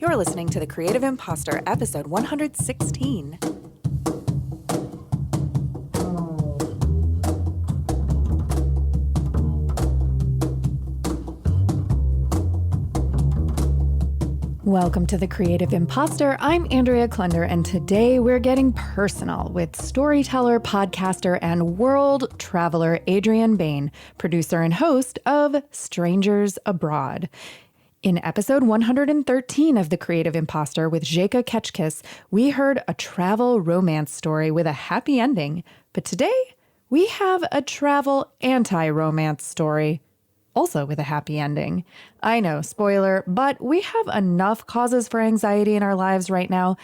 You're listening to The Creative Impostor, episode 116. Welcome to The Creative Impostor. I'm Andrea Klunder, and today we're getting personal with storyteller, podcaster, and world traveler Adrien Behn, producer and host of Strangers Abroad. In episode 113 of The Creative Impostor with Jeka Ketchkiss, we heard a travel romance story with a happy ending. But today, we have a travel anti-romance story, also with a happy ending. I know, spoiler, but we have enough causes for anxiety in our lives right now.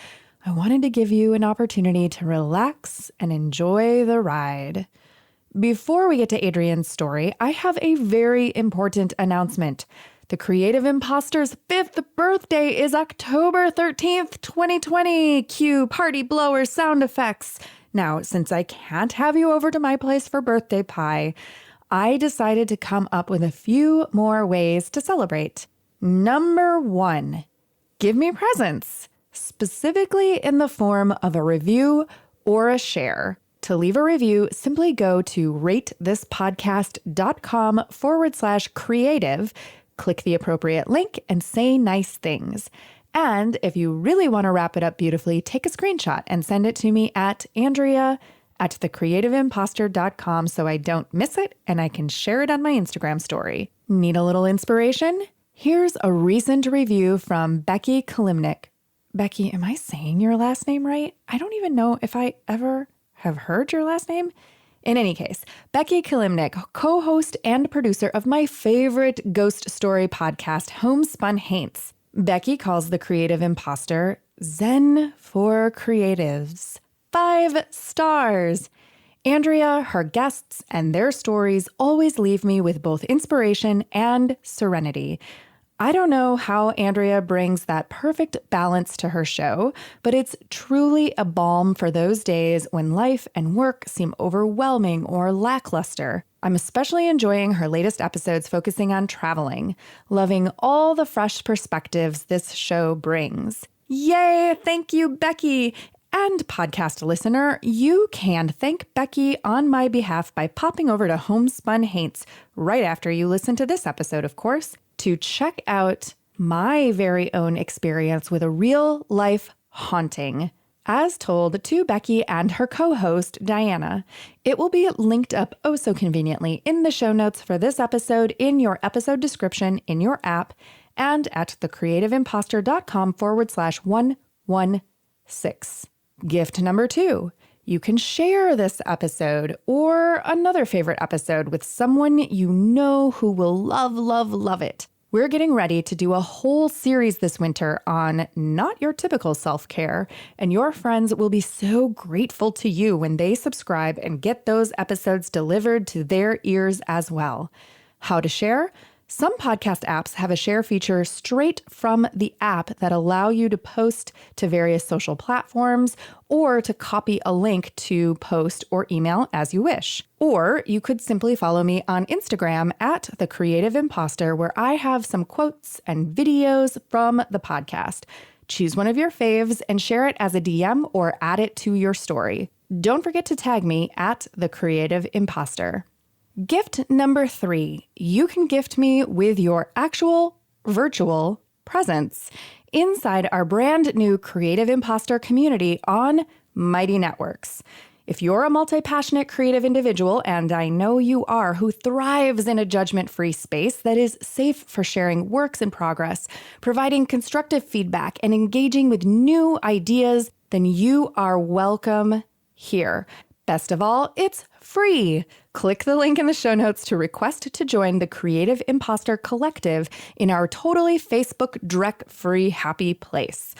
I wanted to give you an opportunity to relax and enjoy the ride. Before we get to Adrien's story, I have a very important announcement. The Creative Impostor's 5th birthday is October 13th, 2020. Cue party blower sound effects. Now, since I can't have you over to my place for birthday pie, I decided to come up with a few more ways to celebrate. Number 1, give me presents, specifically in the form of a review or a share. To leave a review, simply go to ratethispodcast.com/creative, click the appropriate link, and say nice things. And if you really want to wrap it up beautifully, take a screenshot and send it to me at Andrea@thecreativeimpostor.com so I don't miss it and I can share it on my Instagram story. Need a little inspiration? Here's a recent review from Becky Kalimnik. Becky, am I saying your last name right? I don't even know if I ever have heard your last name. In any case, Becky Kalimnik, co-host and producer of my favorite ghost story podcast, Homespun Haints. Becky calls The Creative Impostor Zen for Creatives. 5 stars. Andrea, her guests, and their stories always leave me with both inspiration and serenity. I don't know how Andrea brings that perfect balance to her show, but it's truly a balm for those days when life and work seem overwhelming or lackluster. I'm especially enjoying her latest episodes focusing on traveling, loving all the fresh perspectives this show brings. Yay! Thank you, Becky! And podcast listener, you can thank Becky on my behalf by popping over to Homespun Haints right after you listen to this episode, of course, to check out my very own experience with a real-life haunting, as told to Becky and her co-host, Diana. It will be linked up oh so conveniently in the show notes for this episode, in your episode description, in your app, and at thecreativeimpostor.com/116. Gift number 2. You can share this episode or another favorite episode with someone you know who will love, love, love it. We're getting ready to do a whole series this winter on not your typical self-care, and your friends will be so grateful to you when they subscribe and get those episodes delivered to their ears as well. How to share? Some podcast apps have a share feature straight from the app that allow you to post to various social platforms or to copy a link to post or email as you wish. Or you could simply follow me on Instagram at The Creative Impostor, where I have some quotes and videos from the podcast. Choose one of your faves and share it as a DM or add it to your story. Don't forget to tag me at The Creative Impostor. Gift number 3, you can gift me with your actual virtual presence inside our brand new Creative Impostor community on Mighty Networks. If you're a multi-passionate creative individual, and I know you are, who thrives in a judgment-free space that is safe for sharing works in progress, providing constructive feedback, and engaging with new ideas, then you are welcome here. Best of all, it's free. Click the link in the show notes to request to join the Creative Impostor Collective in our totally Facebook Drek-free happy place.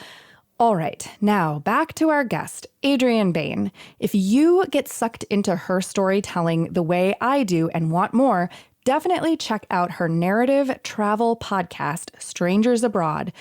All right, now back to our guest, Adrien Behn. If you get sucked into her storytelling the way I do and want more, definitely check out her narrative travel podcast, Strangers Abroad.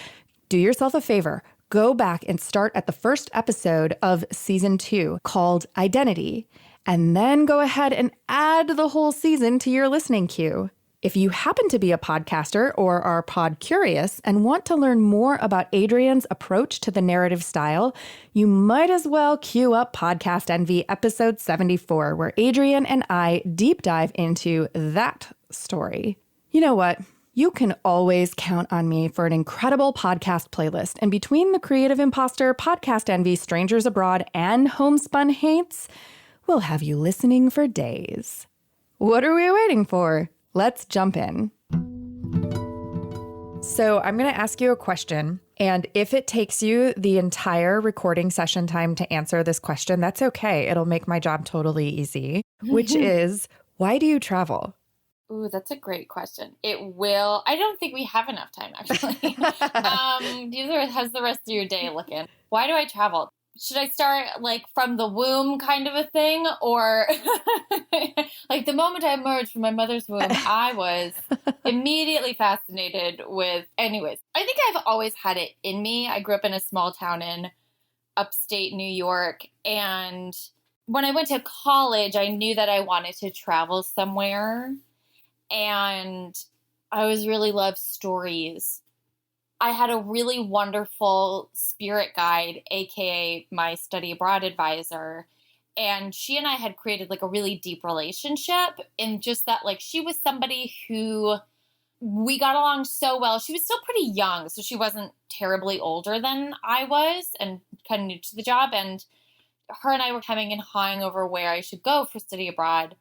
Do yourself a favor. Go back and start at the first episode of season 2 called Identity, and then go ahead and add the whole season to your listening queue. If you happen to be a podcaster or are pod curious and want to learn more about Adrien's approach to the narrative style, you might as well cue up Podcast Envy episode 74, where Adrien and I deep dive into that story. You know what? You can always count on me for an incredible podcast playlist. And between the Creative Impostor, Podcast Envy, Strangers Abroad, and Homespun Hates, we'll have you listening for days. What are we waiting for? Let's jump in. So I'm going to ask you a question. And if it takes you the entire recording session time to answer this question, that's okay. It'll make my job totally easy, which is, why do you travel? Ooh, that's a great question. It will. I don't think we have enough time, actually. How's the rest of your day looking? Why do I travel? Should I start like from the womb kind of a thing? Or like the moment I emerged from my mother's womb, I was immediately fascinated with, anyways, I think I've always had it in me. I grew up in a small town in upstate New York. And when I went to college, I knew that I wanted to travel somewhere. And I always really loved stories. I had a really wonderful spirit guide, aka my study abroad advisor, and she and I had created like a really deep relationship in just that, like, she was somebody who we got along so well. She was still pretty young, so she wasn't terribly older than I was and kind of new to the job, and her and I were coming and hawing over where I should go for study abroad.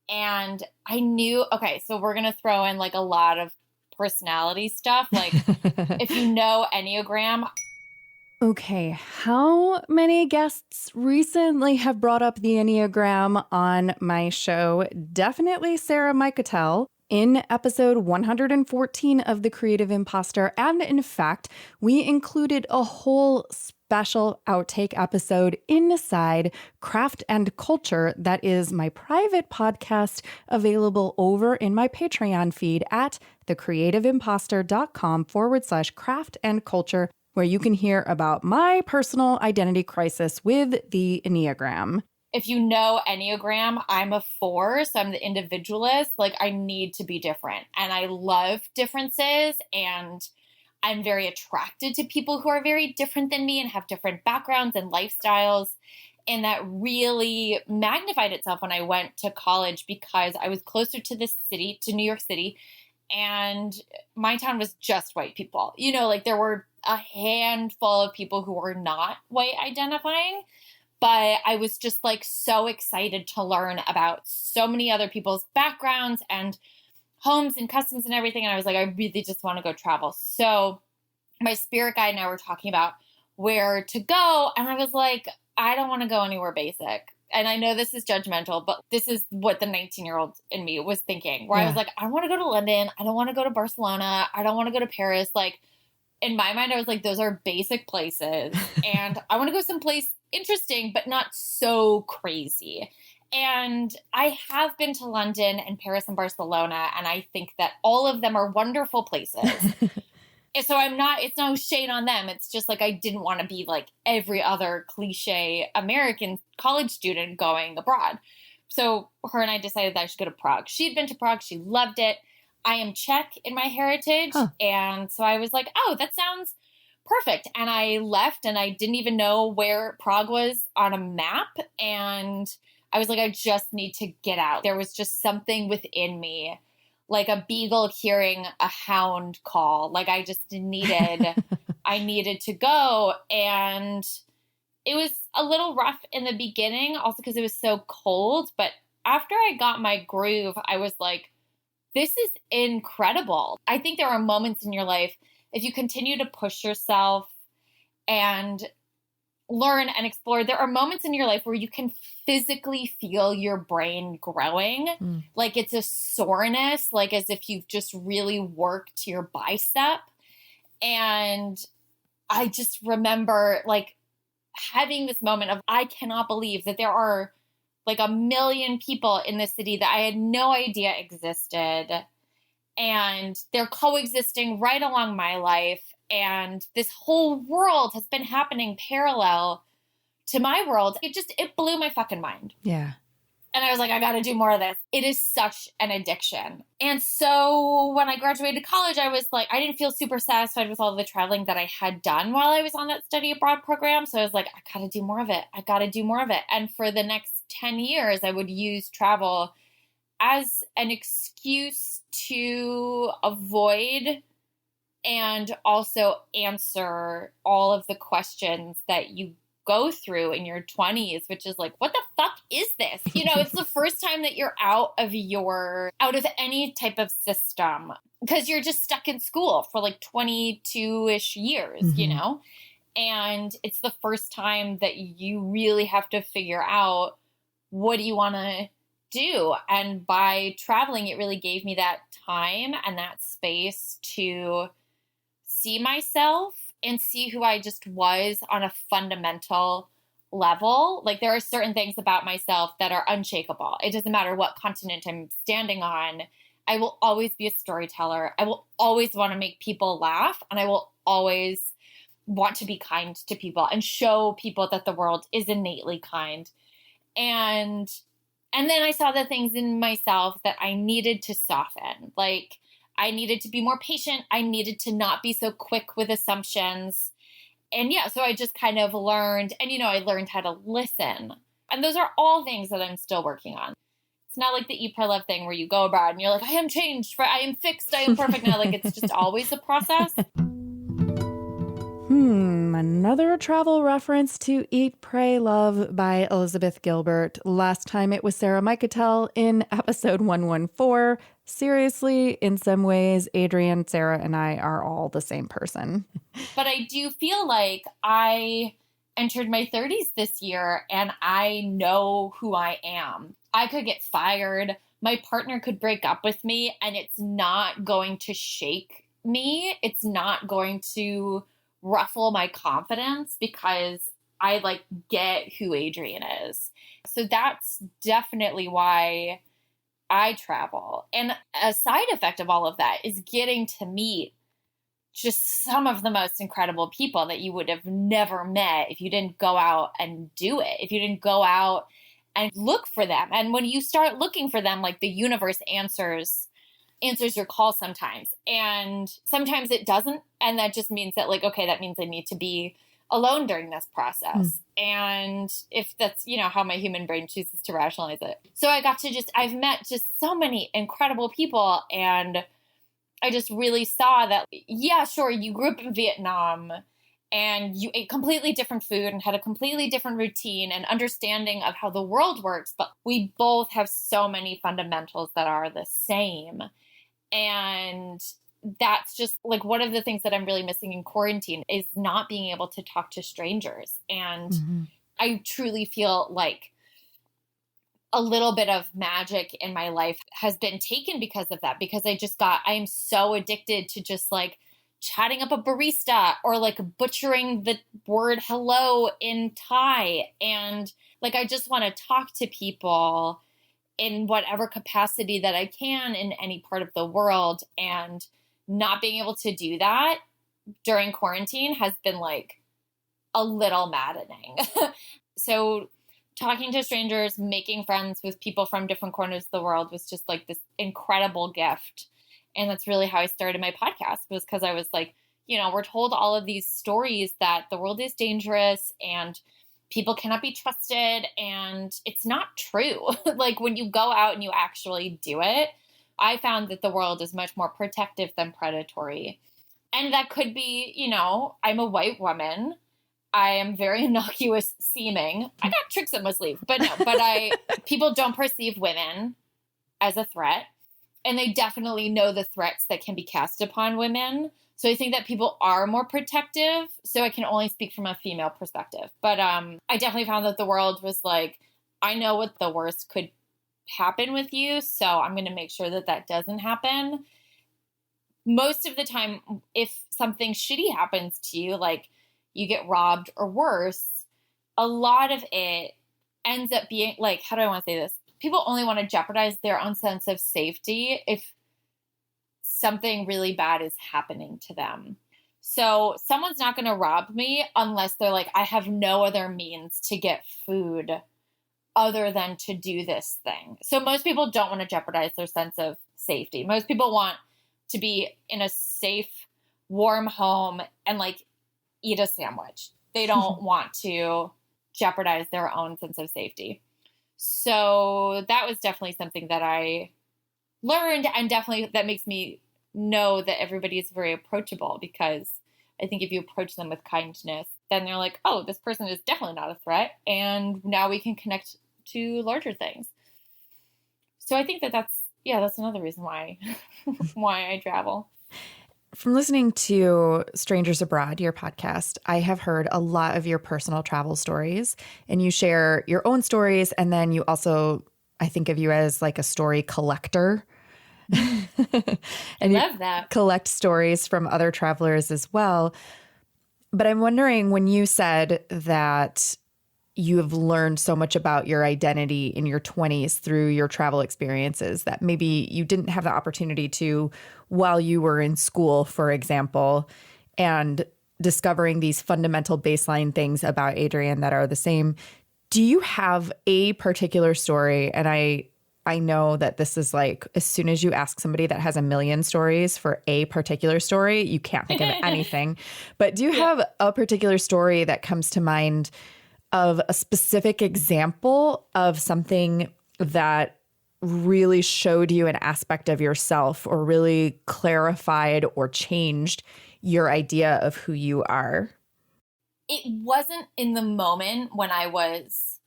And I knew, okay, so we're going to throw in like a lot of personality stuff, like if you know Enneagram. Okay, how many guests recently have brought up the Enneagram on my show? Definitely Sarah Michatel in episode 114 of The Creative Impostor. And in fact, we included a whole special outtake episode inside Craft and Culture. That is my private podcast available over in my Patreon feed at thecreativeimpostor.com/craft and culture, where you can hear about my personal identity crisis with the Enneagram. If you know Enneagram, I'm a 4, so I'm the individualist. Like, I need to be different. And I love differences, and I'm very attracted to people who are very different than me and have different backgrounds and lifestyles. And that really magnified itself when I went to college because I was closer to the city, to New York City, and my town was just white people. You know, like there were a handful of people who were not white identifying, but I was just like so excited to learn about so many other people's backgrounds and homes and customs and everything. And I was like, I really just want to go travel. So my spirit guide and I were talking about where to go. And I was like, I don't want to go anywhere basic. And I know this is judgmental, but this is what the 19-year-old in me was thinking, where I was like, I want to go to London. I don't want to go to Barcelona. I don't want to go to Paris. Like, in my mind, I was like, those are basic places. And I want to go someplace interesting, but not so crazy. And I have been to London and Paris and Barcelona, and I think that all of them are wonderful places. And so it's no shade on them. It's just like I didn't want to be like every other cliche American college student going abroad. So her and I decided that I should go to Prague. She had been to Prague. She loved it. I am Czech in my heritage. Huh. And so I was like, oh, that sounds perfect. And I left and I didn't even know where Prague was on a map. And I was like, I just need to get out. There was just something within me, like a beagle hearing a hound call. Like I just I needed to go. And it was a little rough in the beginning, also because it was so cold. But after I got my groove, I was like, this is incredible. I think there are moments in your life, if you continue to push yourself and learn and explore, there are moments in your life where you can physically feel your brain growing. Like it's a soreness, like as if you've just really worked your bicep. And I just remember like having this moment of, I cannot believe that there are like 1 million people in this city that I had no idea existed. And they're coexisting right along my life. And this whole world has been happening parallel to my world. It blew my fucking mind. Yeah. And I was like, I got to do more of this. It is such an addiction. And so when I graduated college, I was like, I didn't feel super satisfied with all the traveling that I had done while I was on that study abroad program. So I was like, I got to do more of it. I got to do more of it. And for the next 10 years, I would use travel as an excuse to avoid and also answer all of the questions that you go through in your 20s, which is like, what the fuck is this? You know, it's the first time that you're out of any type of system, because you're just stuck in school for like 22-ish years, you know? And it's the first time that you really have to figure out, what do you want to do? And by traveling, it really gave me that time and that space to see myself and see who I just was on a fundamental level. Like, there are certain things about myself that are unshakable. It doesn't matter what continent I'm standing on. I will always be a storyteller. I will always want to make people laugh, and I will always want to be kind to people and show people that the world is innately kind. And then I saw the things in myself that I needed to soften. Like, I needed to be more patient. I needed to not be so quick with assumptions. And yeah, so I just kind of learned, and I learned how to listen. And those are all things that I'm still working on. It's not like the Eat, Pray, Love thing where you go abroad and you're like, I am changed, I am fixed, I am perfect now. Like, it's just always a process. Another travel reference to Eat, Pray, Love by Elizabeth Gilbert. Last time it was Sarah Micatel in episode 114. Seriously, in some ways, Adrien, Sarah, and I are all the same person. But I do feel like I entered my 30s this year and I know who I am. I could get fired. My partner could break up with me and it's not going to shake me. It's not going to ruffle my confidence because I get who Adrien is. So that's definitely why I travel. And a side effect of all of that is getting to meet just some of the most incredible people that you would have never met if you didn't go out and do it, if you didn't go out and look for them. And when you start looking for them, the universe answers your call sometimes. And sometimes it doesn't. And that just means that okay, that means I need to be alone during this process. And if that's, how my human brain chooses to rationalize it. So I've met just so many incredible people. And I just really saw that, yeah, sure, you grew up in Vietnam and you ate completely different food and had a completely different routine and understanding of how the world works. But we both have so many fundamentals that are the same. And that's just one of the things that I'm really missing in quarantine is not being able to talk to strangers. And I truly feel like a little bit of magic in my life has been taken because of that, because I am so addicted to just chatting up a barista or butchering the word hello in Thai. And I just want to talk to people in whatever capacity that I can in any part of the world. And not being able to do that during quarantine has been a little maddening. So talking to strangers, making friends with people from different corners of the world was just this incredible gift. And that's really how I started my podcast, was because I was we're told all of these stories that the world is dangerous and people cannot be trusted. And it's not true. When you go out and you actually do it, I found that the world is much more protective than predatory. And that could be, I'm a white woman. I am very innocuous seeming. I got tricks up my sleeve, but no, people don't perceive women as a threat. And they definitely know the threats that can be cast upon women. So I think that people are more protective. So I can only speak from a female perspective. But I definitely found that the world was I know what the worst could happen with you. So I'm going to make sure that that doesn't happen. Most of the time, if something shitty happens to you, you get robbed or worse, a lot of it ends up being how do I want to say this? People only want to jeopardize their own sense of safety if something really bad is happening to them. So someone's not going to rob me unless they're I have no other means to get food other than to do this thing. So most people don't want to jeopardize their sense of safety. Most people want to be in a safe, warm home and like eat a sandwich. They don't want to jeopardize their own sense of safety. So that was definitely something that I learned, and definitely that makes me know that everybody is very approachable, because I think if you approach them with kindness, then they're like, oh, this person is definitely not a threat, and now we can connect to larger things. So I think that's another reason why why I travel. From listening to Strangers Abroad, your podcast, I have heard a lot of your personal travel stories, and you share your own stories. And then you also, I think of you as like a story collector. And love that. Collect stories from other travelers as well. But I'm wondering, when you said that you have learned so much about your identity in your 20s through your travel experiences that maybe you didn't have the opportunity to while you were in school, for example, and discovering these fundamental baseline things about Adrien that are the same. Do you have a particular story? And I know that this is like, as soon as you ask somebody that has a million stories for a particular story, you can't think of anything. But do you have a particular story that comes to mind of a specific example of something that really showed you an aspect of yourself, or really clarified or changed your idea of who you are? It wasn't in the moment when I was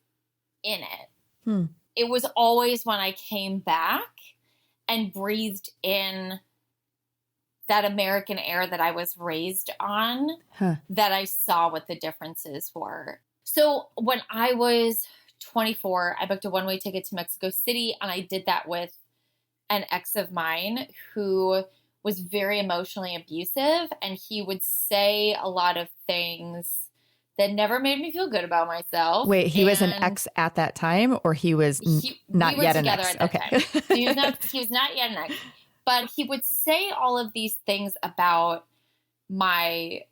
in it. It was always when I came back and breathed in that American air that I was raised on, that I saw what the differences were. So when I was 24, I booked a one-way ticket to Mexico City, and I did that with an ex of mine who was very emotionally abusive, and he would say a lot of things that never made me feel good about myself. Wait, he was an ex at that time, or he was not yet an ex? Okay. So he was not yet an ex. But he would say all of these things about my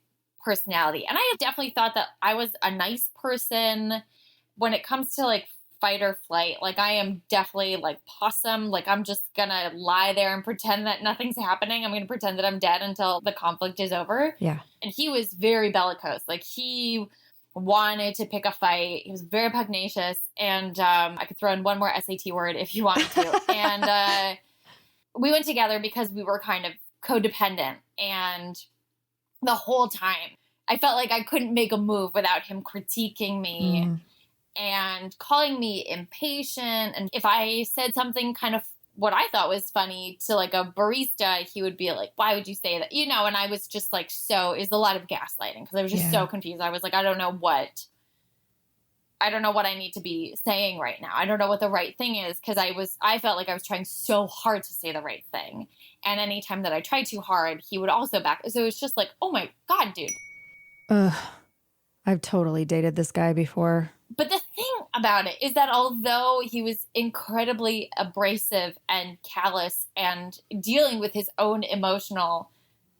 personality. And I definitely thought that I was a nice person. When it comes to like fight or flight, like I am definitely like possum. Like I'm just gonna lie there and pretend that nothing's happening. I'm gonna pretend that I'm dead until the conflict is over. Yeah. And he was very bellicose. Like he wanted to pick a fight. He was very pugnacious. And I could throw in one more SAT word if you wanted to. And we went together because we were kind of codependent. And the whole time I felt like I couldn't make a move without him critiquing me and calling me impatient. And if I said something kind of what I thought was funny to like a barista, he would be like, why would you say that? You know, and I was just like, it was a lot of gaslighting, because I was just so confused. I was like, I don't know what I need to be saying right now. I don't know what the right thing is, because I felt like I was trying so hard to say the right thing. And anytime that I tried too hard, he would also back. So it was just like, oh my God, dude. I've totally dated this guy before. But the thing about it is that although he was incredibly abrasive and callous and dealing with his own emotional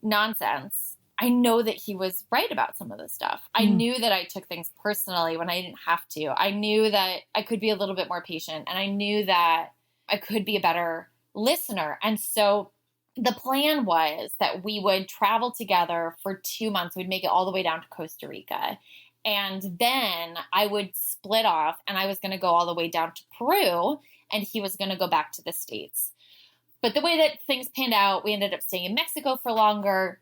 nonsense, I know that he was right about some of this stuff. I knew that I took things personally when I didn't have to. I knew that I could be a little bit more patient, and I knew that I could be a better listener. And so the plan was that we would travel together for 2 months. We'd make it all the way down to Costa Rica. And then I would split off, and I was going to go all the way down to Peru, and he was going to go back to the States. But the way that things panned out, we ended up staying in Mexico for longer.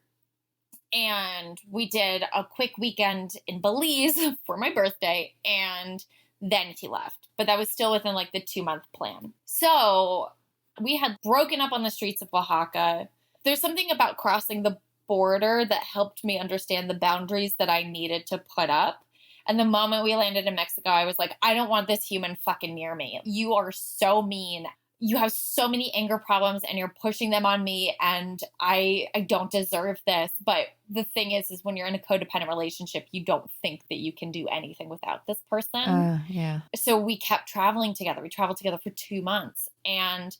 And we did a quick weekend in Belize for my birthday, and then he left. But that was still within like the 2-month plan. So we had broken up on the streets of Oaxaca. There's something about crossing the border that helped me understand the boundaries that I needed to put up. And the moment we landed in Mexico, I was like, I don't want this human fucking near me. You are so mean. You have so many anger problems, and you're pushing them on me, and I don't deserve this. But the thing is when you're in a codependent relationship, you don't think that you can do anything without this person. Yeah. So we kept traveling together. We traveled together for 2 months, and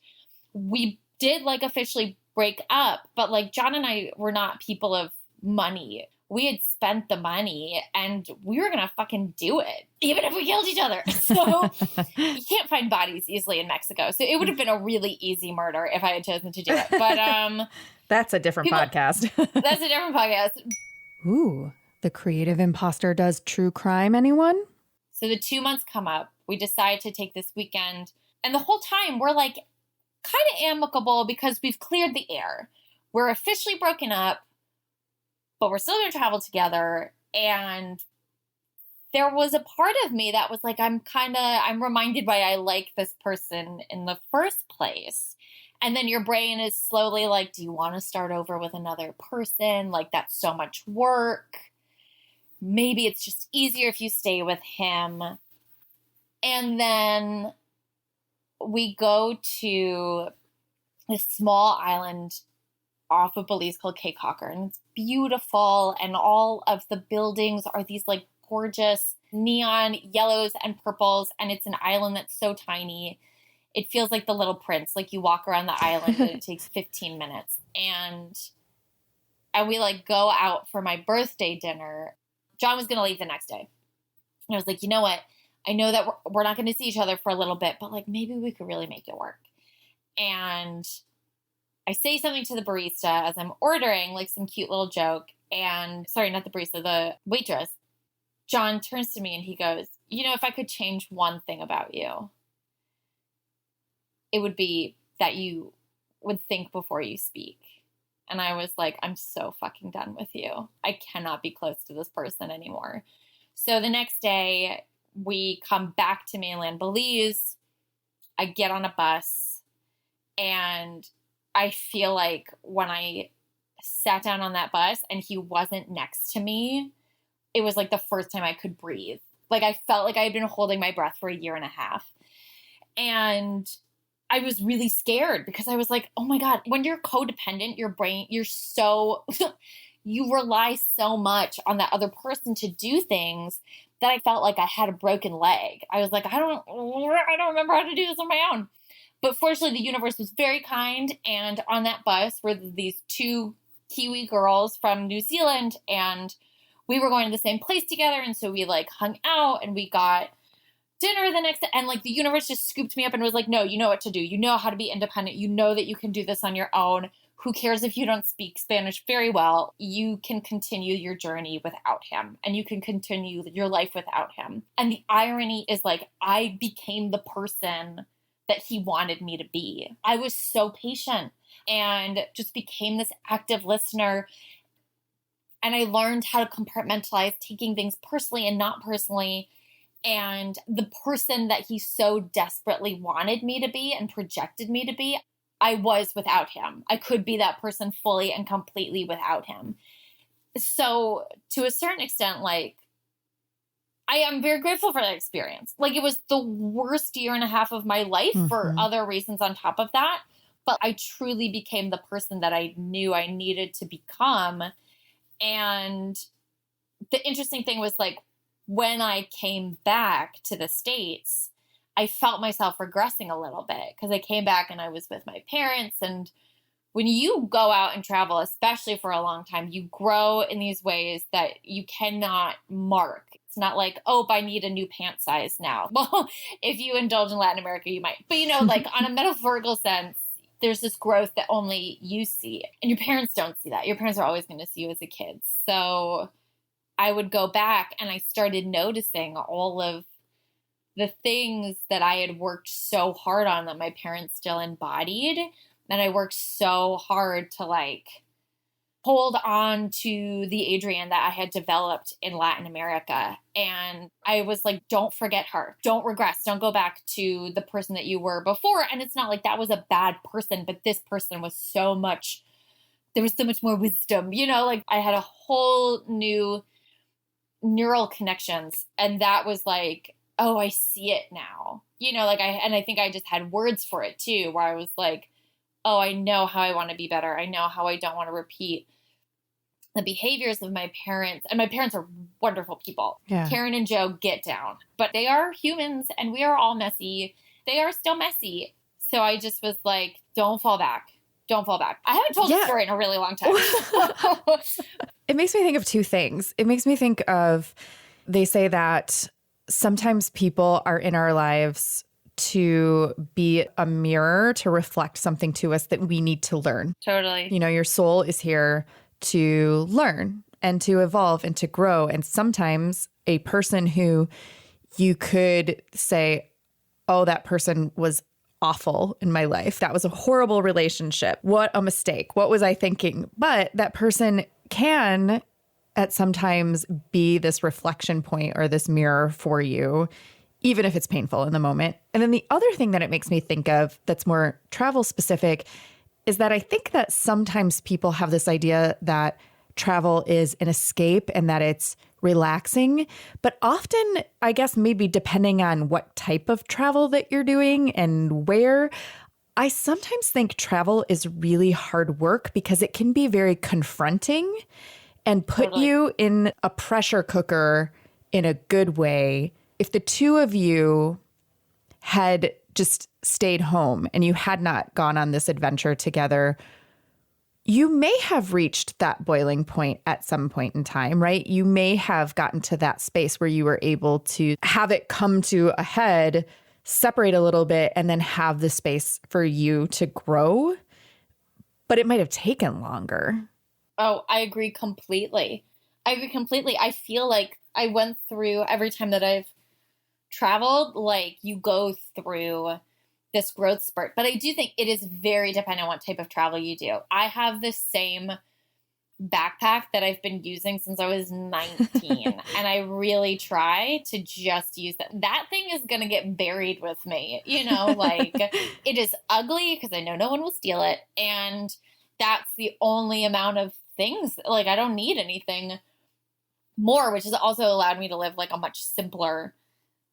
we did like officially break up. But like John and I were not people of money. we had spent the money and we were going to fucking do it, even if we killed each other. So you can't find bodies easily in Mexico. So it would have been a really easy murder if I had chosen to do it. But that's a different podcast. That's a different podcast. Ooh, the Creative Impostor does true crime, anyone? So the 2 months come up. We decide to take this weekend. And the whole time we're like kind of amicable because we've cleared the air. We're officially broken up, but we're still going to travel together. And there was a part of me that was like, I'm reminded why I like this person in the first place. And then your brain is slowly like, do you want to start over with another person? Like, that's so much work. Maybe it's just easier if you stay with him. And then we go to this small island off of Belize called Cape Cocker. And it's beautiful. And all of the buildings are these like gorgeous neon yellows and purples. And it's an island that's so tiny. It feels like the Little Prince. Like you walk around the island and it takes 15 minutes. And we like go out for my birthday dinner. John was going to leave the next day. And I was like, you know what? I know that we're not going to see each other for a little bit, but like maybe we could really make it work. And I say something to the barista as I'm ordering, like some cute little joke. And sorry, not the barista, the waitress. John turns to me and he goes, you know, if I could change one thing about you, it would be that you would think before you speak. And I was like, I'm so fucking done with you. I cannot be close to this person anymore. So the next day we come back to mainland Belize. I get on a bus and I feel like when I sat down on that bus and he wasn't next to me, it was like the first time I could breathe. Like I felt like I had been holding my breath for a year and a half. And I was really scared because I was like, oh my God, when you're codependent, your brain, you're so, you rely so much on that other person to do things that I felt like I had a broken leg. I was like, I don't remember how to do this on my own. But fortunately, the universe was very kind. And on that bus were these two Kiwi girls from New Zealand. And we were going to the same place together. And so we like hung out and we got dinner the next day. And like the universe just scooped me up and was like, no, you know what to do. You know how to be independent. You know that you can do this on your own. Who cares if you don't speak Spanish very well? You can continue your journey without him and you can continue your life without him. And the irony is like, I became the person that he wanted me to be. I was so patient and just became this active listener. And I learned how to compartmentalize taking things personally and not personally. And the person that he so desperately wanted me to be and projected me to be, I was without him. I could be that person fully and completely without him. So to a certain extent, like, I am very grateful for that experience. Like, it was the worst year and a half of my life for other reasons on top of that. But I truly became the person that I knew I needed to become. And the interesting thing was, like, when I came back to the States, I felt myself regressing a little bit because I came back and I was with my parents. And when you go out and travel, especially for a long time, you grow in these ways that you cannot mark. It's not like, oh, I need a new pant size now. Well, if you indulge in Latin America, you might. But, you know, like on a metaphorical sense, there's this growth that only you see. And your parents don't see that. Your parents are always going to see you as a kid. So I would go back and I started noticing all of the things that I had worked so hard on that my parents still embodied. And I worked so hard to like hold on to the Adrien that I had developed in Latin America. And I was like, don't forget her. Don't regress. Don't go back to the person that you were before. And it's not like that was a bad person, but this person was so much, there was so much more wisdom, you know, like I had a whole new neural connections. And that was like, oh, I see it now. You know, like I think I just had words for it too, where I was like, oh, I know how I want to be better. I know how I don't want to repeat the behaviors of my parents. And my parents are wonderful people. Yeah. Karen and Joe get down, but they are humans and we are all messy. They are still messy. So I just was like, don't fall back. Don't fall back. I haven't told the story in a really long time. It makes me think of two things. It makes me think of, they say that sometimes people are in our lives to be a mirror to reflect something to us that we need to learn. Totally. You know, your soul is here to learn and to evolve and to grow. And sometimes a person who you could say, oh, that person was awful in my life. That was a horrible relationship. What a mistake. What was I thinking? But that person can at sometimes be this reflection point or this mirror for you, even if it's painful in the moment. And then the other thing that it makes me think of that's more travel specific is that I think that sometimes people have this idea that travel is an escape and that it's relaxing. But often, I guess maybe depending on what type of travel that you're doing and where, I sometimes think travel is really hard work because it can be very confronting and put you in a pressure cooker in a good way. If the two of you had just stayed home and you had not gone on this adventure together, you may have reached that boiling point at some point in time, right? You may have gotten to that space where you were able to have it come to a head, separate a little bit, and then have the space for you to grow. But it might have taken longer. Oh, I agree completely. I feel like I went through, every time that I've traveled, like you go through this growth spurt. But I do think it is very dependent on what type of travel you do. I have the same backpack that I've been using since I was 19. And I really try to just use that. That thing is going to get buried with me, you know, like it is ugly because I know no one will steal it. And that's the only amount of things, like I don't need anything more, which has also allowed me to live like a much simpler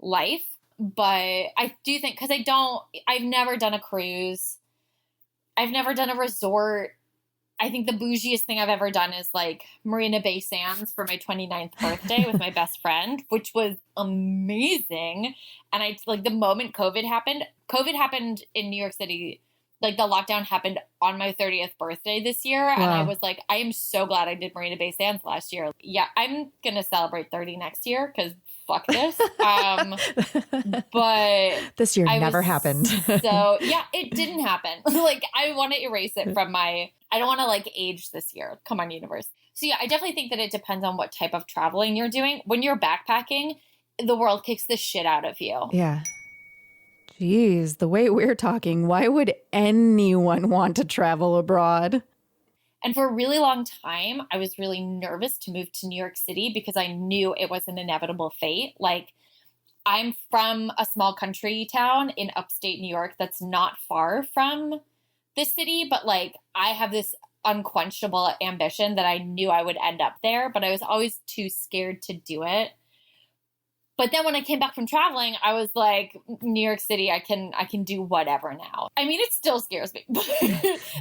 life. But I do think, because I've never done a cruise. I've never done a resort. I think the bougiest thing I've ever done is like Marina Bay Sands for my 29th birthday with my best friend, which was amazing. And I, like, the moment COVID happened in New York City. Like the lockdown happened on my 30th birthday this year. Wow. And I was like, I am so glad I did Marina Bay Sands last year. Yeah, I'm going to celebrate 30 next year because fuck this. But this year never happened. So yeah, it didn't happen. Like I want to erase it from I don't want to like age this year. Come on, universe. So yeah, I definitely think that it depends on what type of traveling you're doing. When you're backpacking, the world kicks the shit out of you. Yeah. Geez, the way we're talking, why would anyone want to travel abroad? And for a really long time, I was really nervous to move to New York City because I knew it was an inevitable fate. Like, I'm from a small country town in upstate New York that's not far from the city, but like, I have this unquenchable ambition that I knew I would end up there, but I was always too scared to do it. But then when I came back from traveling, I was like, New York City, I can do whatever now. I mean, it still scares me. But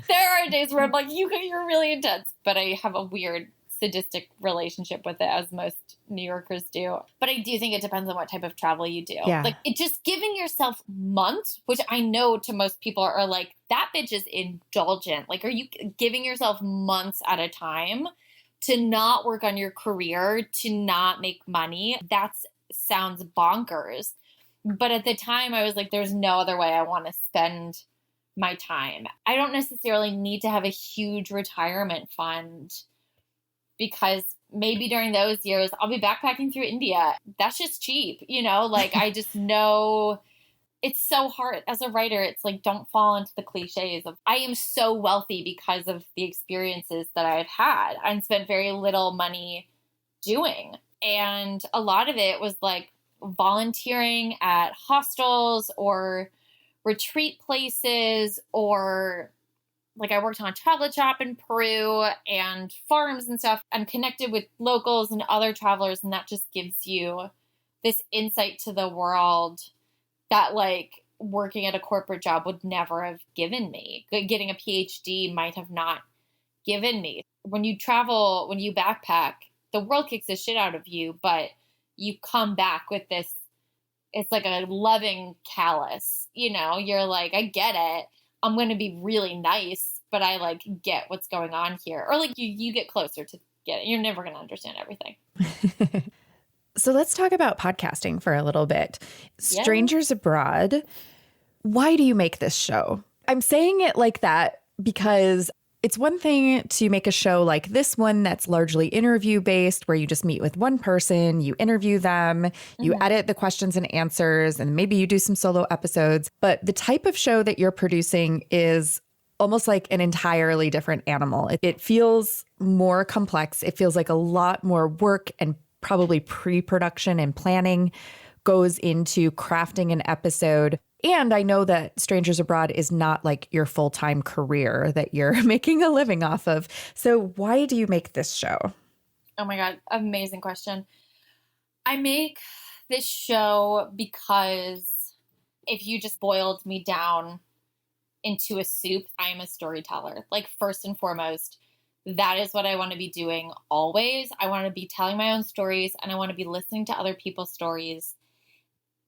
there are days where I'm like, you're really intense. But I have a weird sadistic relationship with it, as most New Yorkers do. But I do think it depends on what type of travel you do. Yeah. Like, it just giving yourself months, which I know to most people are like, that bitch is indulgent. Like, are you giving yourself months at a time to not work on your career, to not make money? That's sounds bonkers. But at the time I was like, there's no other way I want to spend my time. I don't necessarily need to have a huge retirement fund because maybe during those years I'll be backpacking through India. That's just cheap, you know, like I just know it's so hard as a writer. It's like, don't fall into the cliches of I am so wealthy because of the experiences that I've had and spent very little money doing. And a lot of it was like volunteering at hostels or retreat places, or like I worked on a chocolate shop in Peru and farms and stuff. I'm connected with locals and other travelers, and that just gives you this insight to the world that like working at a corporate job would never have given me. Getting a PhD might have not given me. When you travel, when you backpack, the world kicks the shit out of you, but you come back with this, it's like a loving callus, you know, you're like, I get it. I'm going to be really nice, but I like get what's going on here. Or like you get closer to get it. You're never going to understand everything. So let's talk about podcasting for a little bit. Yeah. Strangers Abroad. Why do you make this show? I'm saying it like that because it's one thing to make a show like this one that's largely interview based, where you just meet with one person, you interview them, you edit the questions and answers, and maybe you do some solo episodes. But the type of show that you're producing is almost like an entirely different animal. It feels more complex. It feels like a lot more work and probably pre-production and planning goes into crafting an episode. And I know that Strangers Abroad is not like your full-time career that you're making a living off of. So why do you make this show? Oh my God, amazing question. I make this show because if you just boiled me down into a soup, I am a storyteller. Like, first and foremost, that is what I want to be doing always. I want to be telling my own stories, and I want to be listening to other people's stories.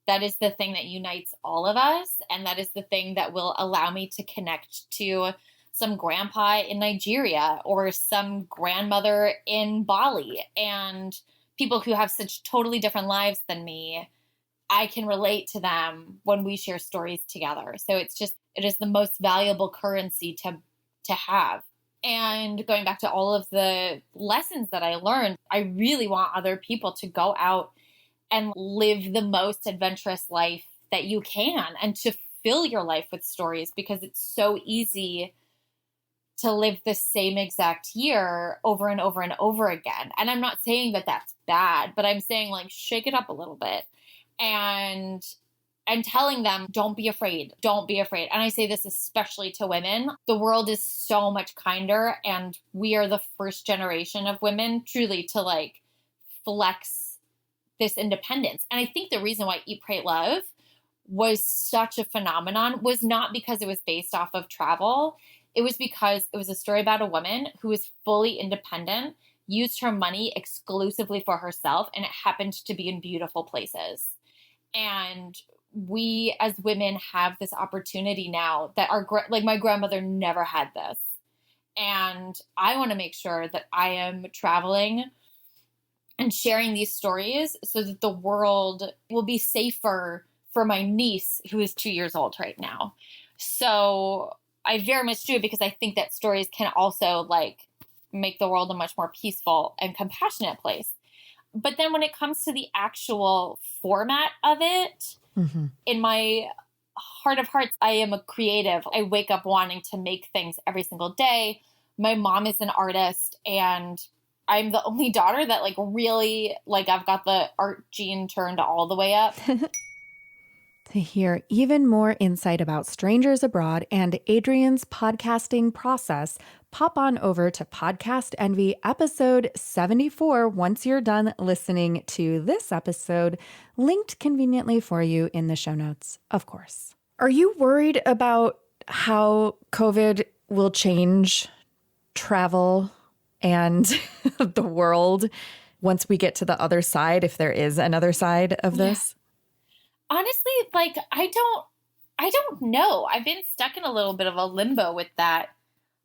That is the thing that unites all of us. And that is the thing that will allow me to connect to some grandpa in Nigeria or some grandmother in Bali, and people who have such totally different lives than me. I can relate to them when we share stories together. So it is the most valuable currency to have. And going back to all of the lessons that I learned, I really want other people to go out and live the most adventurous life that you can, and to fill your life with stories, because it's so easy to live the same exact year over and over and over again. And I'm not saying that that's bad, but I'm saying, like, shake it up a little bit, and telling them, don't be afraid. Don't be afraid. And I say this especially to women. The world is so much kinder, and we are the first generation of women truly to, like, flex this independence. And I think the reason why Eat, Pray, Love was such a phenomenon was not because it was based off of travel. It was because it was a story about a woman who was fully independent, used her money exclusively for herself, and it happened to be in beautiful places. And we as women have this opportunity now that like my grandmother never had this. And I want to make sure that I am traveling and sharing these stories so that the world will be safer for my niece, who is 2 years old right now. So I very much do it because I think that stories can also, like, make the world a much more peaceful and compassionate place. But then when it comes to the actual format of it, in my heart of hearts, I am a creative. I wake up wanting to make things every single day. My mom is an artist, and I'm the only daughter that, like, really, like, I've got the art gene turned all the way up. To hear even more insight about Strangers Abroad and Adrien's podcasting process, pop on over to Podcast Envy episode 74 once you're done listening to this episode, linked conveniently for you in the show notes, of course. Are you worried about how COVID will change travel and the world once we get to the other side, if there is another side of this? Honestly, like, I don't know. I've been stuck in a little bit of a limbo with that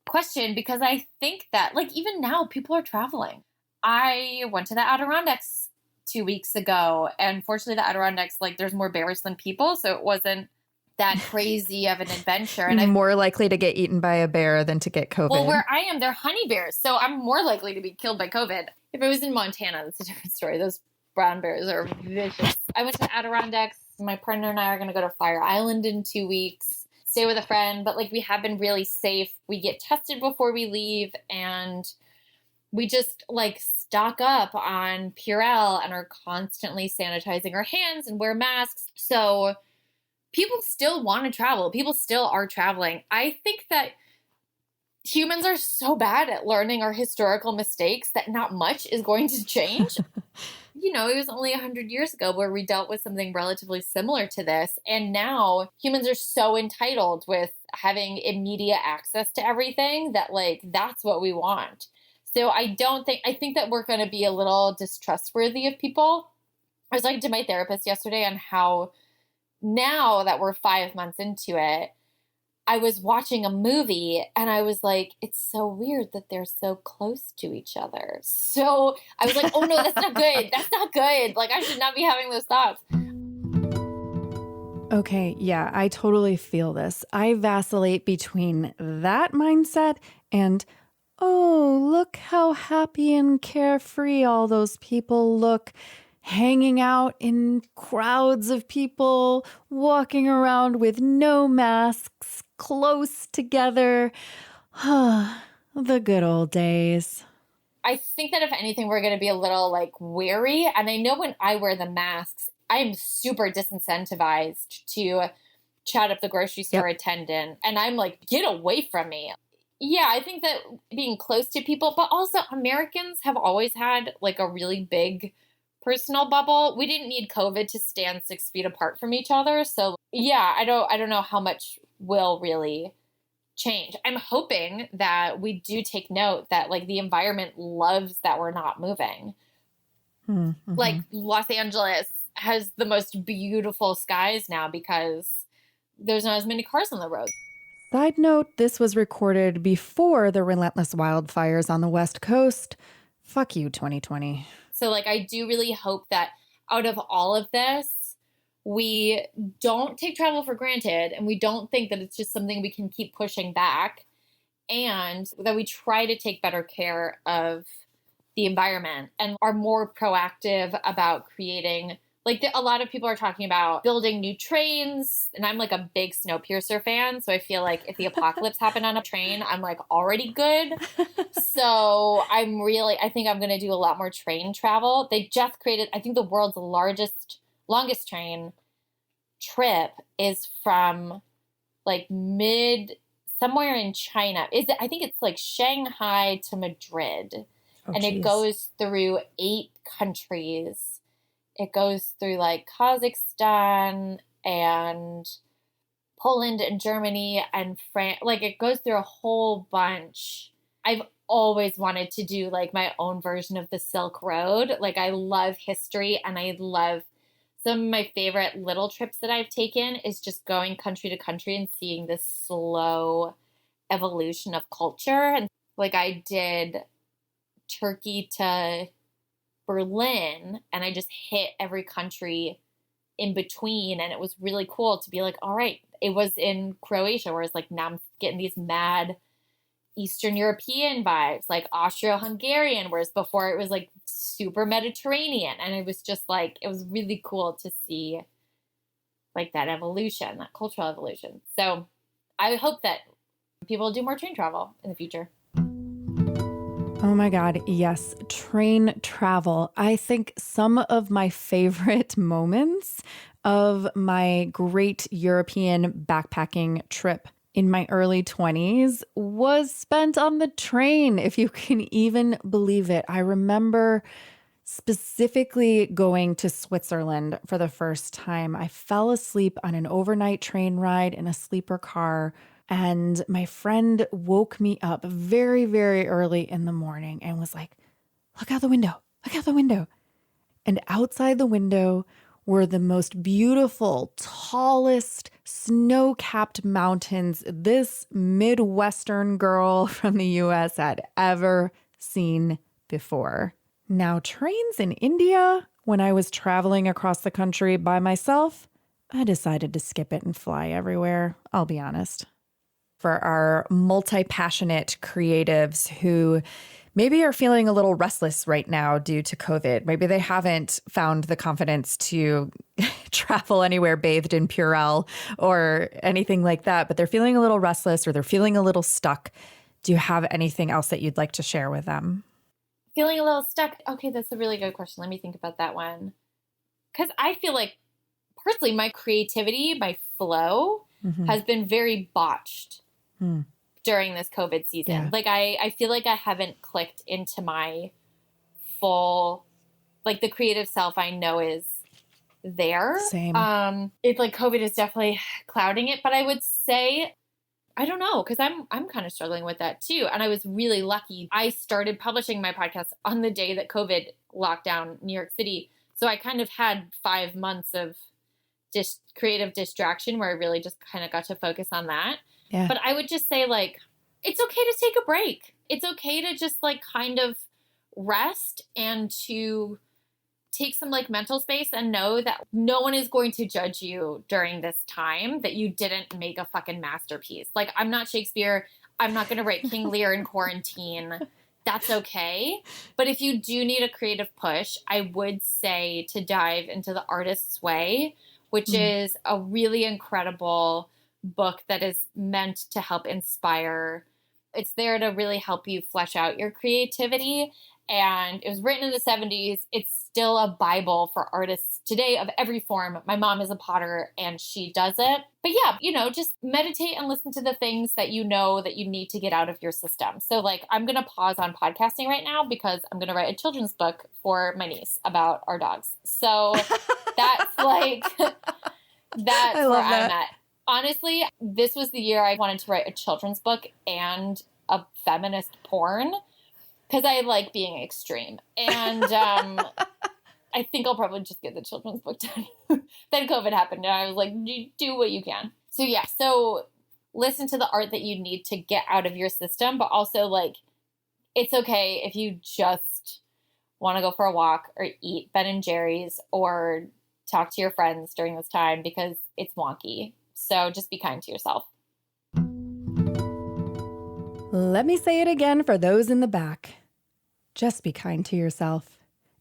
question, because I think that, like, even now people are traveling. I went to the Adirondacks 2 weeks ago, and fortunately the Adirondacks, like, there's more bears than people, so it wasn't that crazy of an adventure. And I'm more likely to get eaten by a bear than to get COVID. Well, where I am, they're honey bears, so I'm more likely to be killed by COVID. If it was in Montana, that's a different story. Those brown bears are vicious. I went to Adirondacks. My partner and I are going to go to Fire Island in 2 weeks, stay with a friend, but, like, we have been really safe. We get tested before we leave, and we just, like, stock up on Purell and are constantly sanitizing our hands and wear masks. So people still want to travel. People still are traveling. I think that humans are so bad at learning our historical mistakes that not much is going to change. You know, it was only 100 years ago where we dealt with something relatively similar to this. And now humans are so entitled with having immediate access to everything that, like, that's what we want. So I think that we're going to be a little distrustworthy of people. I was talking to my therapist yesterday on how now that we're 5 months into it, I was watching a movie and I was like, it's so weird that they're so close to each other. So I was like, oh no, that's not good. That's not good. Like I should not be having those thoughts. Okay, yeah, I totally feel this. I vacillate between that mindset and, oh, look how happy and carefree all those people look, hanging out in crowds of people, walking around with no masks, close together. The good old days. I think that if anything, we're going to be a little like wary. And I know when I wear the masks, I'm super disincentivized to chat up the grocery store attendant. And I'm like, get away from me. Yeah, I think that being close to people, but also Americans have always had like a really big personal bubble. We didn't need COVID to stand 6 feet apart from each other. So yeah, I don't know how much will really change. I'm hoping that we do take note that like the environment loves that we're not moving. Mm-hmm. Like Los Angeles has the most beautiful skies now because there's not as many cars on the road. Side note, this was recorded before the relentless wildfires on the West Coast. Fuck you, 2020. So like I do really hope that out of all of this, we don't take travel for granted and we don't think that it's just something we can keep pushing back, and that we try to take better care of the environment and are more proactive about creating, like a lot of people are talking about building new trains, and I'm like a big Snowpiercer fan, so I feel like if the apocalypse happened on a train, I'm like already good. So I think I'm going to do a lot more train travel. They just created, I think the world's longest train trip is from like somewhere in China. I think it's like Shanghai to Madrid. And it goes through 8 countries. It goes through like Kazakhstan and Poland and Germany and France. Like it goes through a whole bunch. I've always wanted to do like my own version of the Silk Road. Like I love history, and I love some of my favorite little trips that I've taken is just going country to country and seeing this slow evolution of culture. And like I did Turkey to Berlin, and I just hit every country in between, and it was really cool to be like, all right, it was in Croatia, whereas like now I'm getting these mad Eastern European vibes, like Austro-Hungarian, whereas before it was like super Mediterranean, and it was just like, it was really cool to see like that evolution, that cultural evolution. So I hope that people do more train travel in the future. Oh my God, yes, train travel. I think some of my favorite moments of my great European backpacking trip in my early 20s was spent on the train, if you can even believe it. I remember specifically going to Switzerland for the first time. I fell asleep on an overnight train ride in a sleeper car. And my friend woke me up very, very early in the morning and was like, look out the window, look out the window. And outside the window were the most beautiful, tallest, snow-capped mountains this Midwestern girl from the US had ever seen before. Now, trains in India, when I was traveling across the country by myself, I decided to skip it and fly everywhere, I'll be honest. For our multi-passionate creatives who maybe are feeling a little restless right now due to COVID. Maybe they haven't found the confidence to travel anywhere bathed in Purell or anything like that, but they're feeling a little restless or they're feeling a little stuck. Do you have anything else that you'd like to share with them? Feeling a little stuck. Okay, that's a really good question. Let me think about that one. Because I feel like personally my creativity, my flow has been very botched during this COVID season. Yeah. Like I feel like I haven't clicked into my full, like the creative self I know is there. Same. It's like COVID is definitely clouding it, but I would say, I don't know, because I'm kind of struggling with that too. And I was really lucky. I started publishing my podcast on the day that COVID locked down New York City. So I kind of had 5 months of creative distraction where I really just kind of got to focus on that. Yeah. But I would just say, like, it's okay to take a break. It's okay to just, like, kind of rest and to take some, like, mental space and know that no one is going to judge you during this time that you didn't make a fucking masterpiece. Like, I'm not Shakespeare. I'm not going to write King Lear in quarantine. That's okay. But if you do need a creative push, I would say to dive into The Artist's Way, which is a really incredible book that is meant to help inspire. It's there to really help you flesh out your creativity. And it was written in the 70s. It's still a Bible for artists today of every form. My mom is a potter and she does it. But yeah, you know, just meditate and listen to the things that you know that you need to get out of your system. So like, I'm going to pause on podcasting right now because I'm going to write a children's book for my niece about our dogs. So that's like, that's where I'm at. Honestly, this was the year I wanted to write a children's book and a feminist porn. Because I like being extreme. And I think I'll probably just get the children's book done. Then COVID happened and I was like, do what you can. So yeah, so listen to the art that you need to get out of your system. But also like, it's okay if you just want to go for a walk or eat Ben & Jerry's or talk to your friends during this time because it's wonky. So just be kind to yourself. Let me say it again for those in the back. Just be kind to yourself.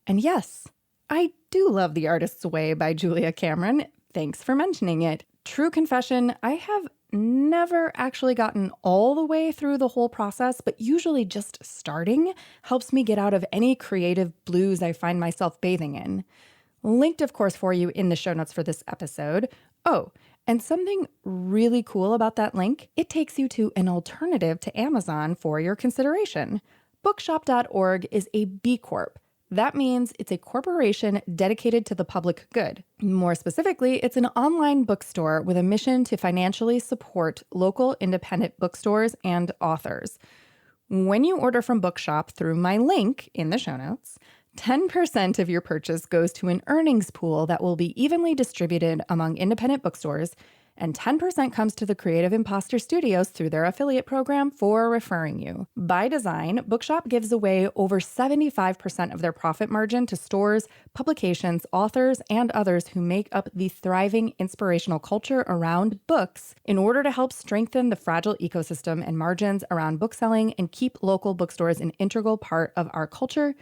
And yes, I do love The Artist's Way by Julia Cameron. Thanks for mentioning it. True confession, I have never actually gotten all the way through the whole process, but usually just starting helps me get out of any creative blues I find myself bathing in. Linked, of course, for you in the show notes for this episode. Oh, and something really cool about that link, it takes you to an alternative to Amazon for your consideration. Bookshop.org is a B Corp. That means it's a corporation dedicated to the public good. More specifically, it's an online bookstore with a mission to financially support local independent bookstores and authors. When you order from Bookshop through my link in the show notes, 10% of your purchase goes to an earnings pool that will be evenly distributed among independent bookstores, and 10% comes to the Creative Impostor Studios through their affiliate program for referring you. By design, Bookshop gives away over 75% of their profit margin to stores, publications, authors, and others who make up the thriving inspirational culture around books in order to help strengthen the fragile ecosystem and margins around bookselling and keep local bookstores an integral part of our culture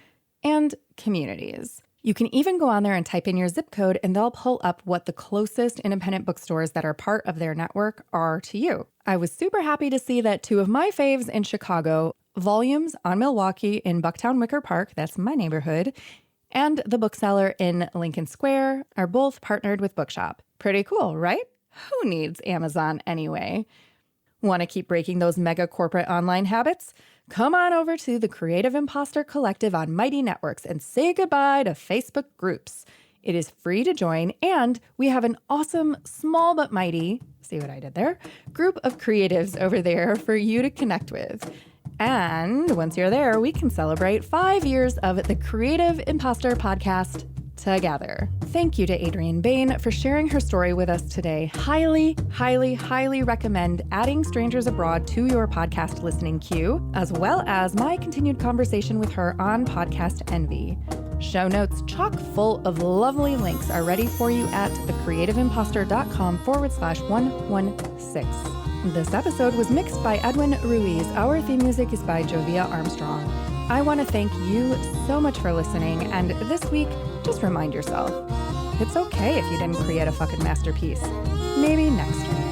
and communities. You can even go on there and type in your zip code and they'll pull up what the closest independent bookstores that are part of their network are to you. I was super happy to see that two of my faves in Chicago, Volumes on Milwaukee in Bucktown Wicker Park, that's my neighborhood, and The Bookseller in Lincoln Square are both partnered with Bookshop. Pretty cool, right? Who needs Amazon anyway? Want to keep breaking those mega corporate online habits? Come on over to the Creative Impostor Collective on Mighty Networks and say goodbye to Facebook groups. It is free to join, and we have an awesome, small but mighty, see what I did there, group of creatives over there for you to connect with. And once you're there, we can celebrate 5 years of the Creative Impostor podcast together. Thank you to Adrien Behn for sharing her story with us today. Highly, highly, highly recommend adding Strangers Abroad to your podcast listening queue, as well as my continued conversation with her on Podcast Envy. Show notes chock full of lovely links are ready for you at thecreativimpostor.com/116. This episode was mixed by Edwin Ruiz. Our theme music is by Jovia Armstrong. I want to thank you so much for listening, and this week, just remind yourself, it's okay if you didn't create a fucking masterpiece. Maybe next week.